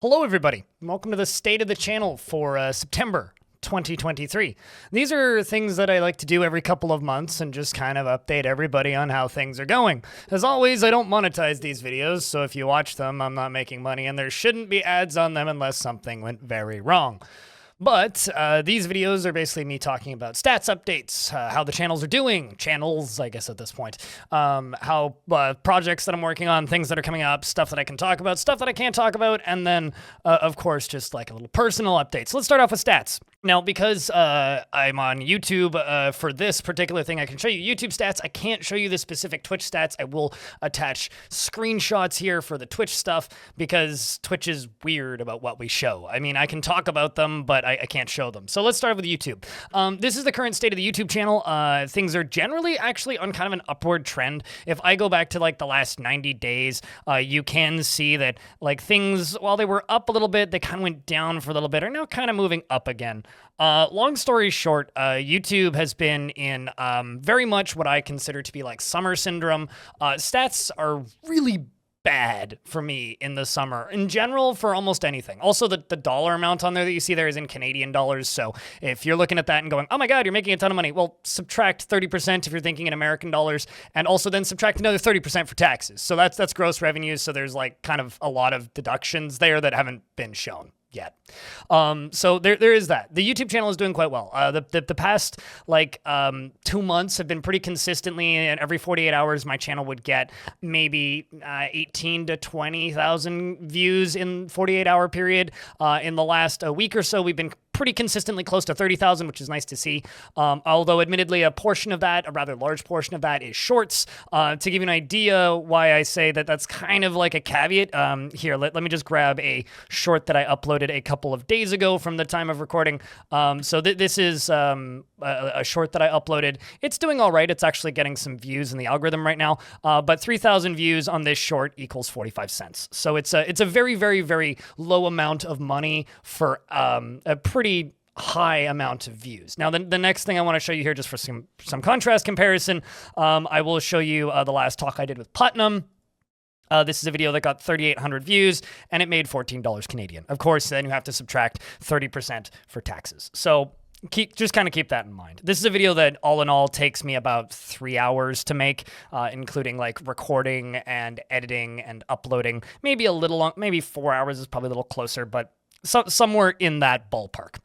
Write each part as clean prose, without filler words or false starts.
Hello, everybody. Welcome to the State of the Channel for September 2023. These are things that I like to do every couple of months and just kind of update everybody on how things are going. As always, I don't monetize these videos, so if you watch them, I'm not making money, and there shouldn't be ads on them unless something went very wrong. But these videos are basically me talking about stats updates, how the channels are doing, channels, I guess at this point, how projects that I'm working on, things that are coming up, stuff that I can talk about, stuff that I can't talk about, and then, of course, just like a little personal update. So let's start off with stats. Now, because I'm on YouTube for this particular thing, I can show you YouTube stats. I can't show you the specific Twitch stats. I will attach screenshots here for the Twitch stuff because Twitch is weird about what we show. I mean, I can talk about them, but I can't show them. So let's start with YouTube. This is the current state of the YouTube channel. Things are generally actually on kind of an upward trend. If I go back to like the last 90 days, you can see that like things, while they were up a little bit, they kind of went down for a little bit, are now kind of moving up again. Long story short, YouTube has been in very much what I consider to be like summer syndrome. Stats are really bad for me in the summer in general for almost anything. Also, the dollar amount on there that you see there is in Canadian dollars. So if you're looking at that and going, oh my God, you're making a ton of money. Well, subtract 30% if you're thinking in American dollars, and also then subtract another 30% for taxes. So that's gross revenues. So there's like kind of a lot of deductions there that haven't been shown yet. So there is that. The YouTube channel is doing quite well. The past like 2 months have been pretty consistently, and every 48 hours my channel would get maybe 18 to 20,000 views in 48-hour period. In the last week or so, we've been pretty consistently close to 30,000, which is nice to see. Although admittedly a portion of that, a rather large portion of that, is shorts. To give you an idea why I say that that's kind of like a caveat, here, let me just grab a short that I uploaded a couple of days ago from the time of recording. So this is a short that I uploaded. It's doing all right. It's actually getting some views in the algorithm right now. But 3,000 views on this short equals 45 cents. So it's a very, very, very low amount of money for a pretty high amount of views. Now, the next thing I want to show you here, just for some contrast comparison, I will show you the last talk I did with Putnam. This is a video that got 3,800 views, and it made $14 Canadian. Of course, then you have to subtract 30% for taxes. So just kind of keep that in mind. This is a video that all in all takes me about 3 hours to make, including like recording and editing and uploading. Maybe a little long, maybe 4 hours is probably a little closer, but somewhere in that ballpark.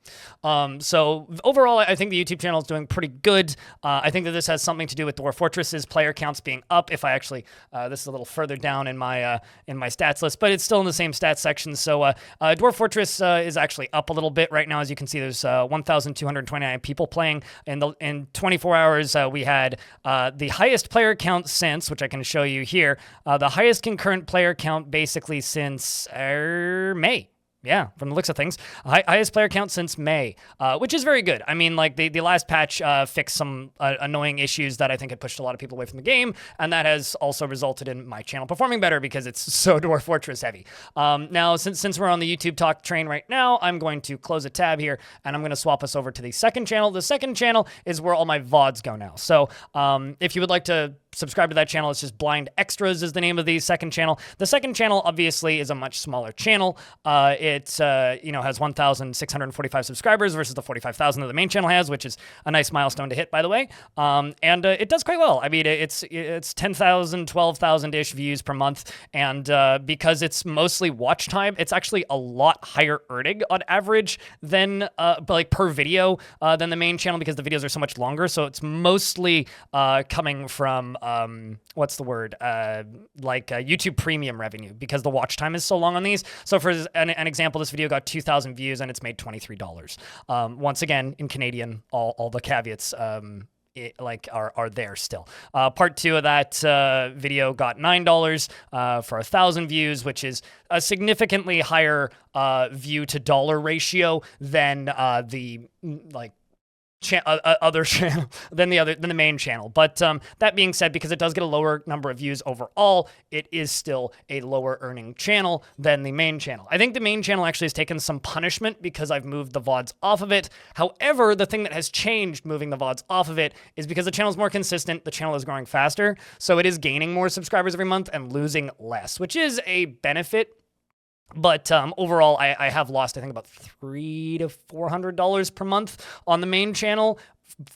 So overall, I think the YouTube channel is doing pretty good. I think that this has something to do with Dwarf Fortress's player counts being up. If I actually, this is a little further down in my stats list, but it's still in the same stats section. So Dwarf Fortress is actually up a little bit right now. As you can see, there's 1,229 people playing. In 24 hours, we had the highest player count since, which I can show you here, the highest concurrent player count basically since May. Yeah, from the looks of things, highest player count since May, which is very good. I mean, like the last patch fixed some annoying issues that I think had pushed a lot of people away from the game, and that has also resulted in my channel performing better because it's so Dwarf Fortress heavy. Now, since we're on the YouTube talk train right now, I'm going to close a tab here, and I'm going to swap us over to the second channel. The second channel is where all my VODs go now. So if you would like to subscribe to that channel, it's just Blind Extras is the name of the second channel. The second channel obviously is a much smaller channel. It has 1,645 subscribers versus the 45,000 that the main channel has, which is a nice milestone to hit, by the way. And it does quite well. I mean, it's 10,000, 12,000-ish views per month, and because it's mostly watch time, it's actually a lot higher earning on average than like per video than the main channel because the videos are so much longer. So it's mostly coming from what's the word? YouTube premium revenue because the watch time is so long on these. So for an example, this video got 2,000 views and it's made $23. Once again, in Canadian, all the caveats are there still. Part 2 of that video got $9 for 1,000 views, which is a significantly higher view to dollar ratio than the other channel than the main channel. But that being said, because it does get a lower number of views overall, it is still a lower earning channel than the main channel. I think the main channel actually has taken some punishment because I've moved the VODs off of it. However, the thing that has changed moving the VODs off of it is because the channel is more consistent, the channel is growing faster, so it is gaining more subscribers every month and losing less, which is a benefit But overall, I have lost, I think, about $300 to $400 per month on the main channel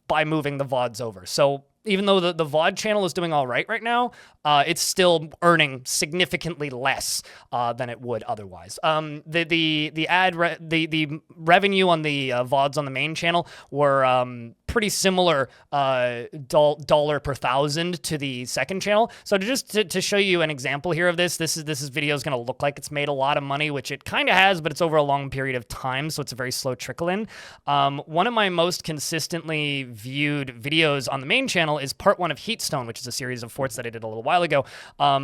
by moving the VODs over. So even though the VOD channel is doing all right now, it's still earning significantly less than it would otherwise. The revenue on the VODs on the main channel were pretty similar dollar per thousand to the second channel. So to show you an example here of this video is going to look like it's made a lot of money, which it kind of has, but it's over a long period of time, so it's a very slow trickle in. One of my most consistently viewed videos on the main channel is part 1 of Heatstone, which is a series of forts that I did a little while ago,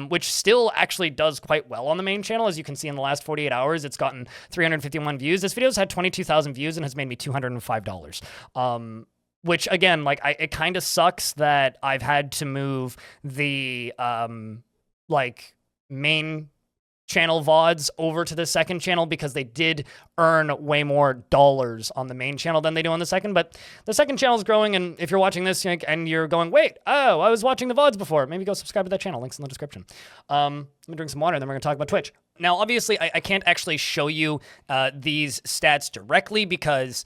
which still actually does quite well on the main channel. As you can see, in the last 48 hours, it's gotten 351 views. This video's had 22,000 views and has made me $205. Which again, like it kind of sucks that I've had to move the like main channel VODs over to the second channel because they did earn way more dollars on the main channel than they do on the second. But the second channel is growing, and if you're watching this and you're going, wait, oh, I was watching the VODs before, maybe go subscribe to that channel. Links in the description. Let me drink some water, and then we're going to talk about Twitch. Now, obviously, I can't actually show you these stats directly because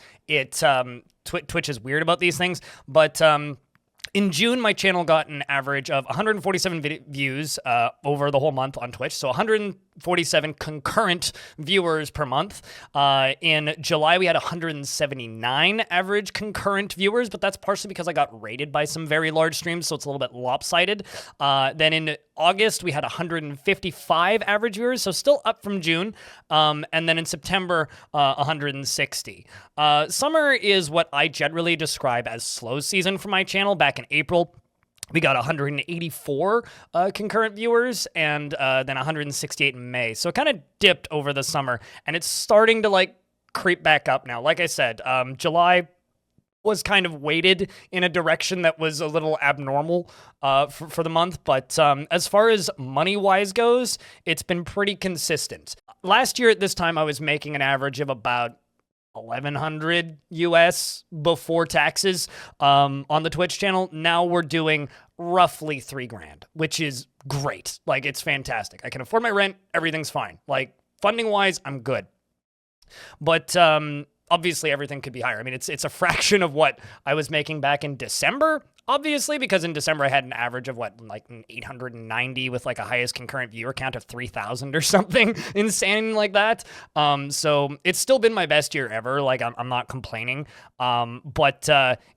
Twitch is weird about these things, but in June, my channel got an average of 147 views over the whole month on Twitch, so 147 concurrent viewers per month. In July, we had 179 average concurrent viewers, but that's partially because I got rated by some very large streams, so it's a little bit lopsided. Then in August, we had 155 average viewers, so still up from June. And then in September, 160. Summer is what I generally describe as slow season for my channel. Back in April, we got 184 concurrent viewers, and then 168 in May. So it kind of dipped over the summer, and it's starting to like creep back up now. Like I said, July was kind of weighted in a direction that was a little abnormal for the month. But as far as money-wise goes, it's been pretty consistent. Last year at this time, I was making an average of about $1,100 US before taxes on the Twitch channel. Now we're doing roughly $3,000, which is great. Like, it's fantastic. I can afford my rent. Everything's fine. Like, funding-wise, I'm good. But obviously, everything could be higher. I mean, it's a fraction of what I was making back in December, obviously, because in December I had an average of like 890 with like a highest concurrent viewer count of 3,000 or something insane like that. So it's still been my best year ever. Like, I'm not complaining, but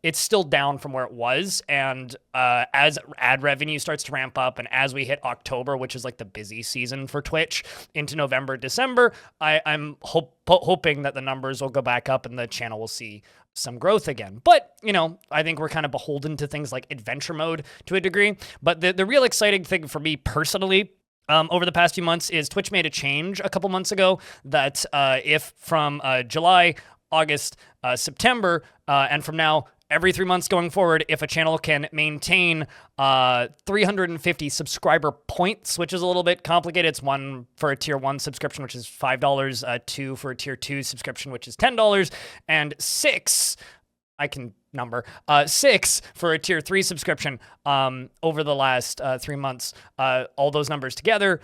it's still down from where it was. And as ad revenue starts to ramp up, and as we hit October, which is like the busy season for Twitch, into November, December, I'm hoping that the numbers will go back up and the channel will see some growth again. But, you know, I think we're kind of beholden to things like adventure mode to a degree. But the real exciting thing for me personally over the past few months is Twitch made a change a couple months ago that if from July, August, September, and from now, every 3 months going forward, if a channel can maintain 350 subscriber points, which is a little bit complicated. It's one for a tier 1 subscription, which is $5, 2 for a tier 2 subscription, which is $10, and 6, I can number, 6 for a tier 3 subscription over the last 3 months. All those numbers together,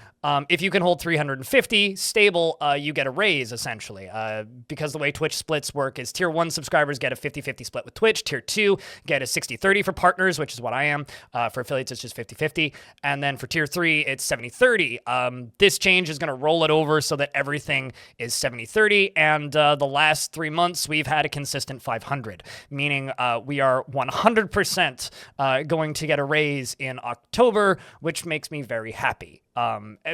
if you can hold 350 stable, you get a raise, essentially. Because the way Twitch splits work is tier 1 subscribers get a 50-50 split with Twitch. Tier 2 get a 60-30 for partners, which is what I am. For affiliates, it's just 50-50. And then for tier 3, it's 70-30. This change is going to roll it over so that everything is 70-30. And the last 3 months, we've had a consistent 500, meaning we are 100% going to get a raise in October, which makes me very happy.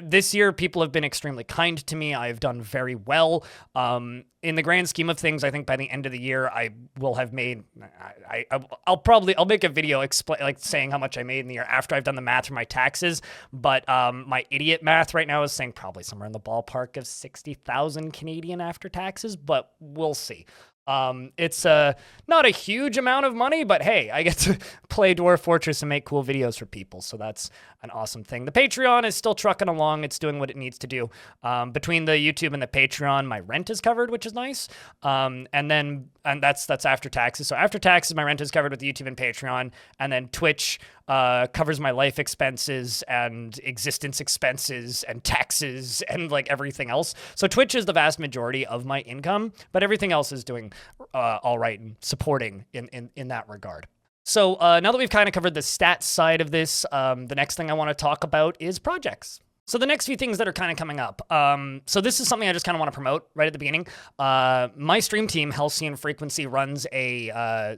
This year, people have been extremely kind to me. I've done very well. In the grand scheme of things, I think by the end of the year, I will have made, I'll make a video saying how much I made in the year after I've done the math for my taxes. But my idiot math right now is saying probably somewhere in the ballpark of 60,000 Canadian after taxes, but we'll see. It's not a huge amount of money, but hey, I get to play Dwarf Fortress and make cool videos for people, so that's an awesome thing. The Patreon is still trucking along. It's doing what it needs to do. Between the YouTube and the Patreon, my rent is covered, which is nice. And that's after taxes. So after taxes, my rent is covered with YouTube and Patreon, and then Twitch covers my life expenses and existence expenses and taxes and like everything else. So Twitch is the vast majority of my income, but everything else is doing all right and supporting in that regard. So now that we've kind of covered the stats side of this, the next thing I want to talk about is projects. So the next few things that are kind of coming up. So this is something I just kind of want to promote right at the beginning. My stream team, Halcyon Frequency, runs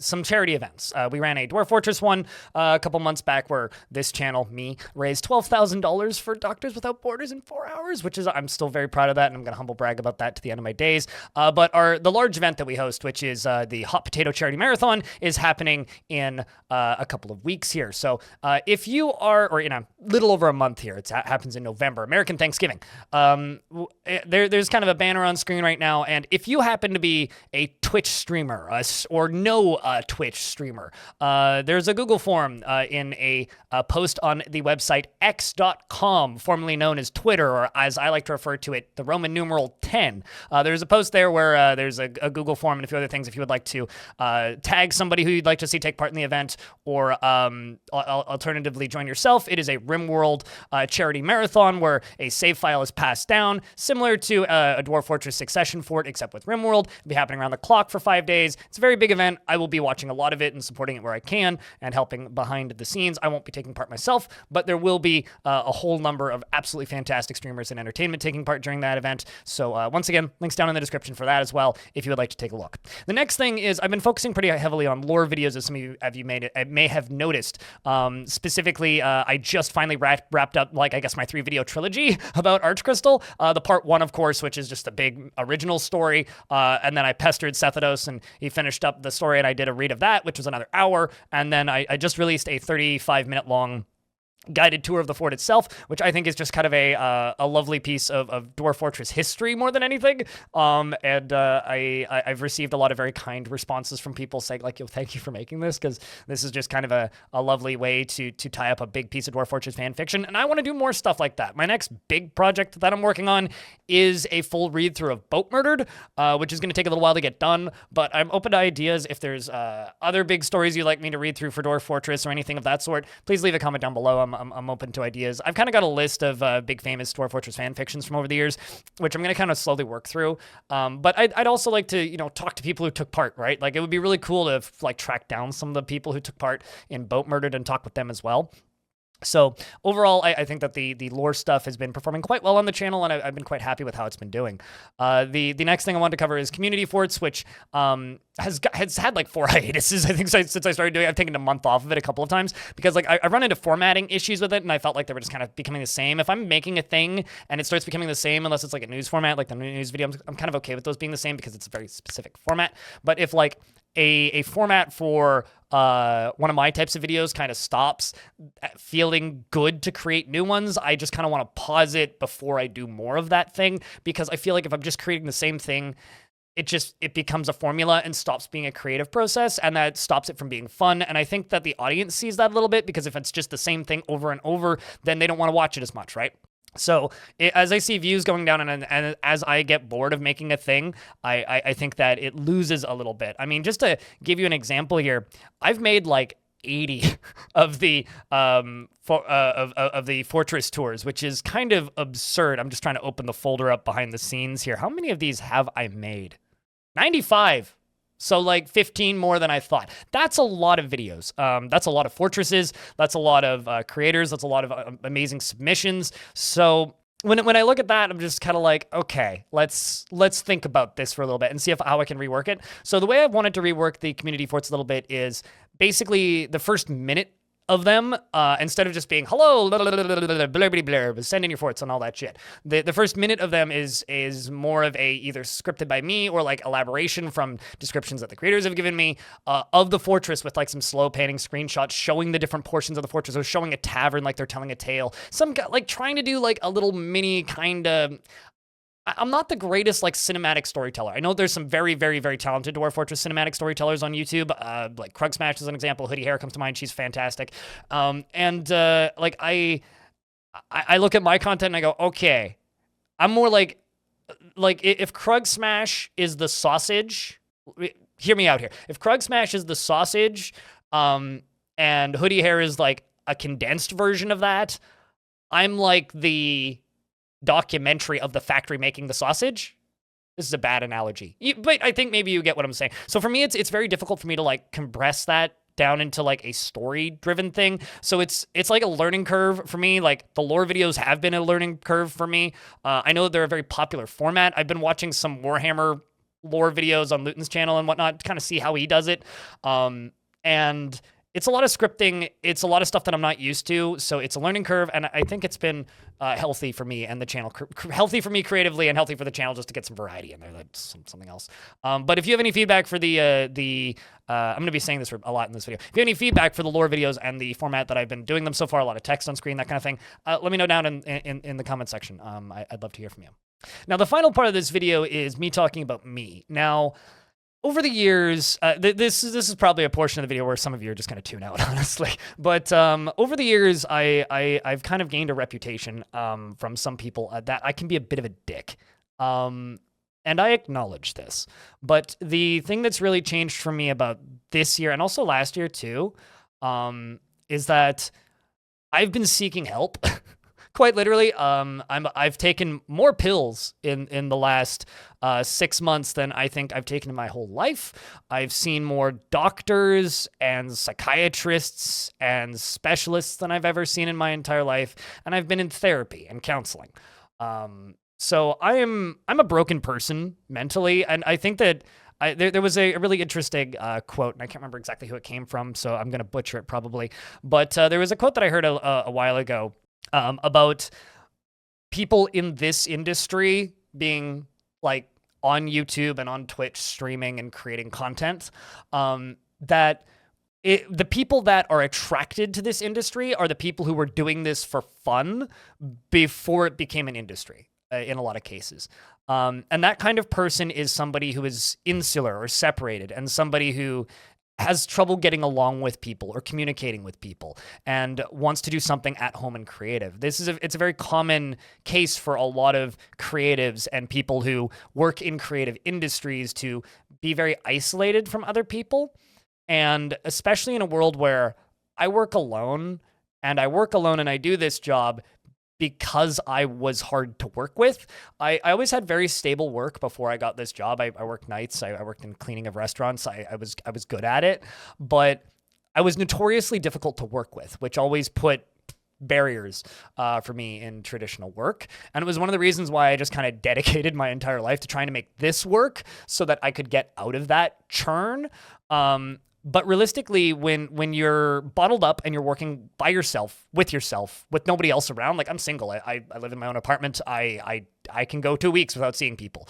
some charity events. We ran a Dwarf Fortress one a couple months back where this channel, me, raised $12,000 for Doctors Without Borders in 4 hours, which is, I'm still very proud of that, and I'm going to humble brag about that to the end of my days. But the large event that we host, which is the Hot Potato Charity Marathon, is happening in a couple of weeks here. So if you are, or in a little over a month here, it happens in November, American Thanksgiving. There's kind of a banner on screen right now, and if you happen to be a Twitch streamer or know a Twitch streamer, there's a Google form in a post on the website x.com, formerly known as Twitter, or as I like to refer to it, the Roman numeral 10. There's a post there where there's a Google form and a few other things if you would like to tag somebody who you'd like to see take part in the event, or alternatively join yourself. It is a RimWorld charity marathon where a save file is passed down, similar to a Dwarf Fortress Succession Fort, except with RimWorld. It'll be happening around the clock for 5 days. It's a very big event. I will be watching a lot of it and supporting it where I can and helping behind the scenes. I won't be taking part myself, but there will be a whole number of absolutely fantastic streamers and entertainment taking part during that event. So once again, links down in the description for that as well, if you would like to take a look. The next thing is I've been focusing pretty heavily on lore videos, as some of you may have noticed. Specifically, I just finally wrapped up, like, I guess my 3-video trilogy about Archcrystal. The part 1, of course, which is just a big original story, and then I pestered Sethados and he finished up the story, and I did a read of that, which was another hour, and then I just released a 35-minute long guided tour of the fort itself, which I think is just kind of a lovely piece of Dwarf Fortress history more than anything. And I've received a lot of very kind responses from people saying, like, yo, thank you for making this, because this is just kind of a lovely way to tie up a big piece of Dwarf Fortress fan fiction. And I want to do more stuff like that. My next big project that I'm working on is a full read through of Boat Murdered, which is going to take a little while to get done, but I'm open to ideas. If there's other big stories you'd like me to read through for Dwarf Fortress or anything of that sort, please leave a comment down below. I'm open to ideas. I've kind of got a list of big famous Dwarf Fortress fan fictions from over the years, which I'm going to kind of slowly work through. But I'd also like to, talk to people who took part, right? Like, it would be really cool to like track down some of the people who took part in Boat Murdered and talk with them as well. So overall, I think that the lore stuff has been performing quite well on the channel, and I've been quite happy with how it's been doing. The next thing I wanted to cover is community forts, which has had like 4 hiatuses, I think, since I started doing it. I've taken a month off of it a couple of times because, like, I run into formatting issues with it, and I felt like they were just kind of becoming the same. If I'm making a thing and it starts becoming the same, unless it's like a news format, like the news video, I'm kind of okay with those being the same because it's a very specific format. But if like a format for one of my types of videos kind of stops feeling good to create new ones, I just kind of want to pause it before I do more of that thing, because I feel like if I'm just creating the same thing, it becomes a formula and stops being a creative process, and that stops it from being fun. And I think that the audience sees that a little bit, because if it's just the same thing over and over, then they don't want to watch it as much, right? So as I see views going down and as I get bored of making a thing, I think that it loses a little bit. I mean, just to give you an example here, I've made like 80 of the of the Fortress tours, which is kind of absurd. I'm just trying to open the folder up behind the scenes here. How many of these have I made? 95. So like 15 more than I thought. That's a lot of videos. That's a lot of fortresses. That's a lot of creators. That's a lot of amazing submissions. So when I look at that, I'm just kind of like, okay, let's think about this for a little bit and see how I can rework it. So the way I wanted to rework the community forts a little bit is basically the first minute of them, instead of just being hello, send in your forts and all that shit. The first minute of them is more of a either scripted by me or like elaboration from descriptions that the creators have given me of the fortress, with like some slow panning screenshots showing the different portions of the fortress, or showing a tavern like they're telling a tale. Some like trying to do like a little mini kind of. I'm not the greatest like cinematic storyteller. I know there's some very, very, very talented Dwarf Fortress cinematic storytellers on YouTube. Like Krug Smash is an example. Hoodie Hair comes to mind. She's fantastic. Like I look at my content and I go, okay, I'm more like if Krug Smash is the sausage, hear me out here. If Krug Smash is the sausage, and Hoodie Hair is like a condensed version of that. I'm like the documentary of the factory making the sausage. This is a bad analogy, but I think maybe you get what I'm saying. So for me, it's very difficult for me to like compress that down into like a story-driven thing. So it's like a learning curve for me. Like the lore videos have been a learning curve for me. I know that they're a very popular format. I've been watching some Warhammer lore videos on Luton's channel and whatnot to kind of see how he does it. And it's a lot of scripting. It's a lot of stuff that I'm not used to. So it's a learning curve. And I think it's been healthy for me and the channel, healthy for me creatively and healthy for the channel just to get some variety in there. That's something else. But if you have any feedback for I'm going to be saying this a lot in this video. If you have any feedback for the lore videos and the format that I've been doing them so far, a lot of text on screen, that kind of thing, let me know down in the comment section. I'd love to hear from you. Now, the final part of this video is me talking about me. Now, over the years, this is probably a portion of the video where some of you are just going to tune out, honestly. But over the years, I've kind of gained a reputation from some people that I can be a bit of a dick. And I acknowledge this. But the thing that's really changed for me about this year, and also last year too, is that I've been seeking help. Quite literally, I've taken more pills in the last 6 months than I think I've taken in my whole life. I've seen more doctors and psychiatrists and specialists than I've ever seen in my entire life, and I've been in therapy and counseling. So I'm a broken person mentally, and I think that there was a really interesting quote, and I can't remember exactly who it came from, so I'm going to butcher it probably. But there was a quote that I heard a while ago about people in this industry being like on YouTube and on Twitch streaming and creating content, that the people that are attracted to this industry are the people who were doing this for fun before it became an industry in a lot of cases. And that kind of person is somebody who is insular or separated, and somebody who has trouble getting along with people or communicating with people and wants to do something at home and creative. It's a very common case for a lot of creatives and people who work in creative industries to be very isolated from other people. And especially in a world where I work alone and I do this job because I was hard to work with. I always had very stable work before I got this job. I worked nights. I worked in cleaning of restaurants. I was good at it, but I was notoriously difficult to work with, which always put barriers for me in traditional work. And it was one of the reasons why I just kind of dedicated my entire life to trying to make this work so that I could get out of that churn. But realistically, when you're bottled up and you're working by yourself, with nobody else around, like I'm single, I live in my own apartment. I can go 2 weeks without seeing people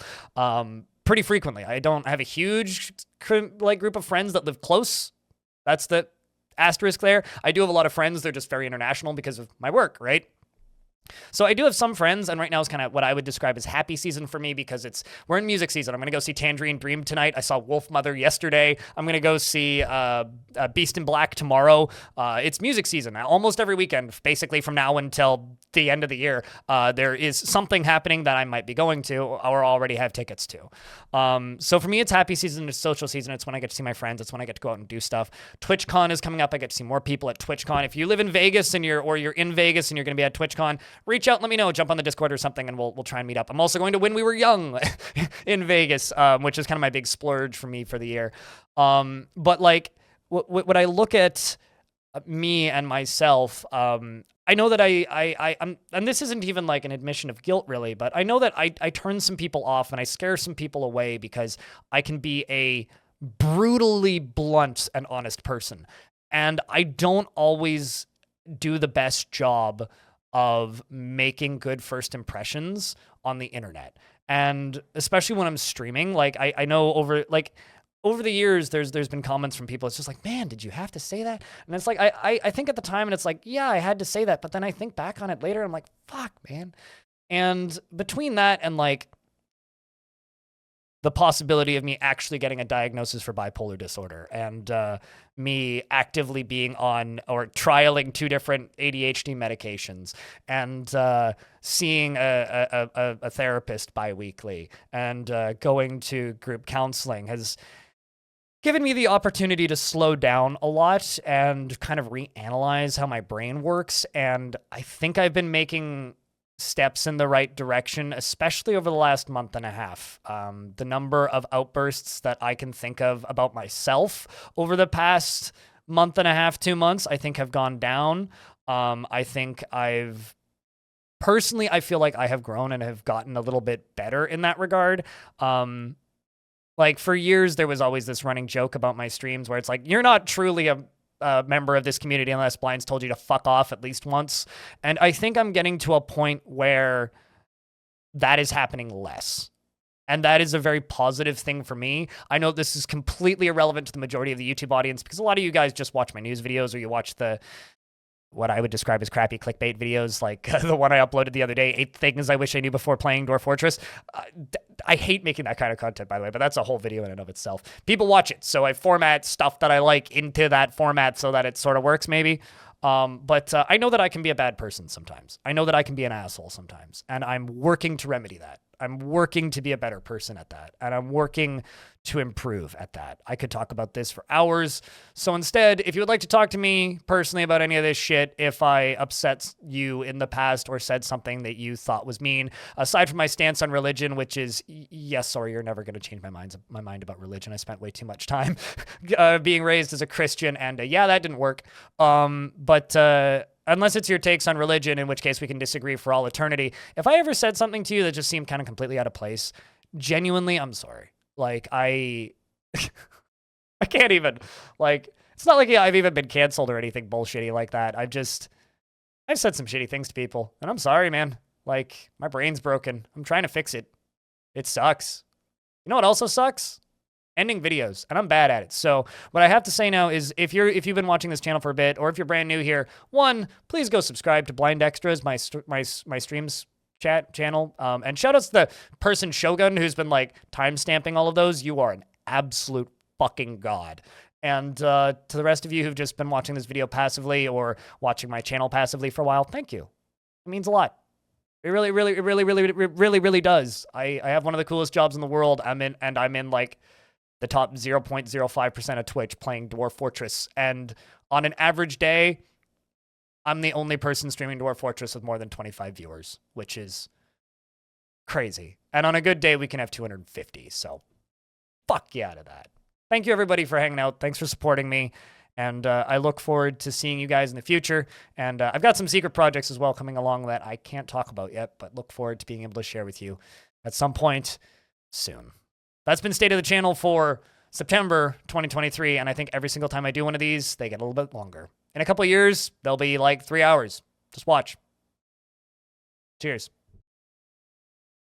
pretty frequently. I don't have a huge group of friends that live close. That's the asterisk there. I do have a lot of friends. They're just very international because of my work, right? So I do have some friends, and right now is kind of what I would describe as happy season for me because we're in music season. I'm going to go see Tangerine Dream tonight. I saw Wolfmother yesterday. I'm going to go see Beast in Black tomorrow. It's music season. Almost every weekend, basically from now until the end of the year, there is something happening that I might be going to or already have tickets to. So for me, it's happy season. It's social season. It's when I get to see my friends. It's when I get to go out and do stuff. TwitchCon is coming up. I get to see more people at TwitchCon. If you live in Vegas or you're in Vegas and you're going to be at TwitchCon, reach out, let me know, jump on the Discord or something, and we'll try and meet up. I'm also going to When We Were Young in Vegas, which is kind of my big splurge for me for the year. But like, when I look at me and myself, I know that I'm, and this isn't even like an admission of guilt really, but I know that I turn some people off and I scare some people away because I can be a brutally blunt and honest person. And I don't always do the best job of making good first impressions on the internet. And especially when I'm streaming, like I know over the years, there's been comments from people. It's just like, man, did you have to say that? And it's like, I think at the time and it's like, yeah, I had to say that. But then I think back on it later, I'm like, fuck, man. And between that and like the possibility of me actually getting a diagnosis for bipolar disorder and me actively being on or trialing 2 different ADHD medications and seeing a therapist biweekly and going to group counseling has given me the opportunity to slow down a lot and kind of reanalyze how my brain works. And I think I've been making steps in the right direction, especially over the last month and a half. The number of outbursts that I can think of about myself over the past month and a half, 2 months, I think have gone down. I think personally, I feel like I have grown and have gotten a little bit better in that regard. Like for years, there was always this running joke about my streams where it's like, you're not truly a member of this community unless Blind's told you to fuck off at least once. And I think I'm getting to a point where that is happening less. And that is a very positive thing for me. I know this is completely irrelevant to the majority of the YouTube audience because a lot of you guys just watch my news videos or you watch what I would describe as crappy clickbait videos, like the one I uploaded the other day, 8 things I wish I knew before playing Dwarf Fortress. I hate making that kind of content, by the way, but that's a whole video in and of itself. People watch it, so I format stuff that I like into that format so that it sort of works, maybe. But I know that I can be a bad person sometimes. I know that I can be an asshole sometimes, and I'm working to remedy that. I'm working to be a better person at that, and I'm working to improve at that. I could talk about this for hours. So instead, if you would like to talk to me personally about any of this shit, if I upset you in the past or said something that you thought was mean, aside from my stance on religion, which is, yes, sorry, you're never going to change my mind about religion. I spent way too much time being raised as a Christian, and yeah, that didn't work. Unless it's your takes on religion, in which case we can disagree for all eternity. If I ever said something to you that just seemed kind of completely out of place, genuinely, I'm sorry. Like, I can't even, like, it's not like I've even been canceled or anything bullshitty like that. I've said some shitty things to people, and I'm sorry, man. Like, my brain's broken. I'm trying to fix it. It sucks. You know what also sucks? Ending videos, and I'm bad at it. So what I have to say now is if you've been watching this channel for a bit, or if you're brand new here, one, please go subscribe to Blind Extras, my streams channel. And shout out to the person Shogun who's been like timestamping all of those. You are an absolute fucking god. And to the rest of you who've just been watching this video passively or watching my channel passively for a while, thank you. It means a lot. It really does. I have one of the coolest jobs in the world. I'm in like the top 0.05% of Twitch playing Dwarf Fortress. And on an average day, I'm the only person streaming Dwarf Fortress with more than 25 viewers, which is crazy. And on a good day, we can have 250. So fuck yeah to that. Thank you, everybody, for hanging out. Thanks for supporting me. And I look forward to seeing you guys in the future. And I've got some secret projects as well coming along that I can't talk about yet, but look forward to being able to share with you at some point soon. That's been State of the Channel for September 2023, and I think every single time I do one of these, they get a little bit longer. In a couple of years, they'll be like 3 hours. Just watch. Cheers.